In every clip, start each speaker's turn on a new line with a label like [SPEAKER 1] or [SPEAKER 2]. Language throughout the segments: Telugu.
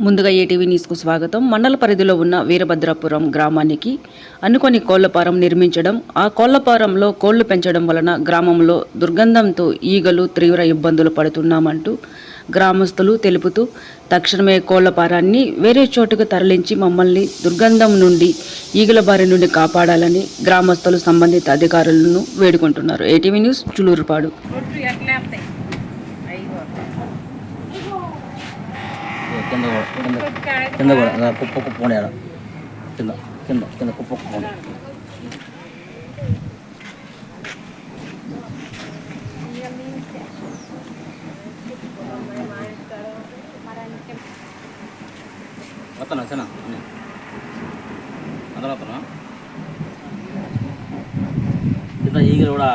[SPEAKER 1] ముందుగా ఏటీవీ న్యూస్కు స్వాగతం. మండల పరిధిలో ఉన్న వీరభద్రాపురం గ్రామానికి అనుకొని కోళ్ల ఫారం నిర్మించడం, ఆ కోళ్ల ఫారంలో కోళ్లు పెంచడం వలన గ్రామంలో దుర్గంధంతో ఈగలు తీవ్ర ఇబ్బందులు పడుతున్నామంటూ గ్రామస్తులు తెలుపుతూ తక్షణమే కోళ్ల ఫారాన్ని వేరే చోటుకు తరలించి మమ్మల్ని దుర్గంధం నుండి ఈగల బారి నుండి కాపాడాలని గ్రామస్తులు సంబంధిత అధికారులను వేడుకుంటున్నారు. ATV news చులూరుపాడు.
[SPEAKER 2] కింద కూడా కుప్ప పోనీ కింద కింద కింద కుప్ప పోనీ వస్తున్నా సరేనా అందరూ వస్తున్నా కింద ఈగలు కూడా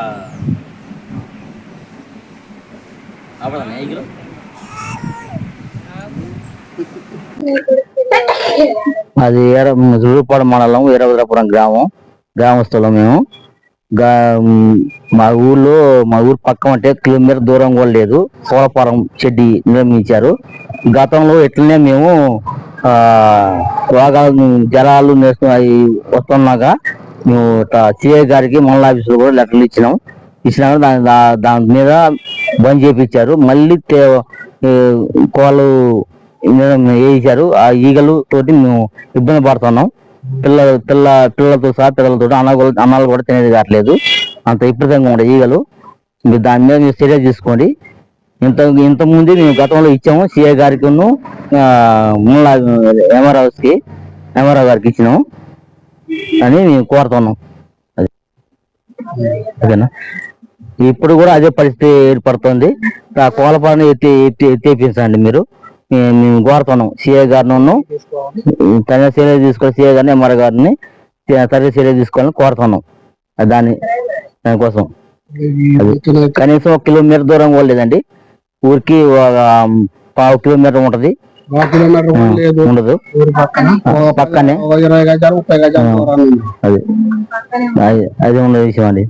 [SPEAKER 2] ఆపదా ఈగలు అది జూరుపాడు మండలం వీరభద్రాపురం గ్రామస్తులం మేము. మా ఊరు పక్కన అంటే కిలోమీటర్ దూరం కూడా లేదు. కోలపారం చెడ్డి నిర్మించారు. గతంలో ఎట్లనే మేము రోగాలు జలాలు అవి వస్తున్నాగా మేము సిఐ గారికి మండల ఆఫీసులో కూడా లెటర్లు ఇచ్చినాము. దాని మీద బంద్ చేయించారు. మళ్ళీ కోళ్ళు వేయించారు. ఆ ఈగలు తోటి మేము ఇబ్బంది పడుతున్నాం. పిల్లలతో సహా పిల్లలతో అన్నాలు కూడా తినేది కావట్లేదు. అంత విపరీతంగా ఉండే ఈగలు. మీరు దాని మీద మీరు చర్య తీసుకోండి. ఇంతకుముందు మేము గతంలో ఇచ్చాము సిఐ గారికి ఎంఆర్ఓ గారికి ఇచ్చినాము అని మేము కోరుతున్నాం. అది ఓకేనా. ఇప్పుడు కూడా అదే పరిస్థితి ఏర్పడుతుంది. ఆ కోలపాలను ఎత్తిపించండి మీరు. మేము కోరుతున్నాం సిఐ గారిని తన చర్య తీసుకొని సిఐ గారిని ఎంఆర్ గారిని తన చర్య తీసుకోవాలని కోరుతున్నాం. దానికోసం కనీసం 1 కిలోమీటర్ దూరం కూడా లేదండి. ఊరికి 1/2 కిలోమీటర్ ఉంటది, ఉండదు. పక్కనే అది ఉండదు విషయం అండి.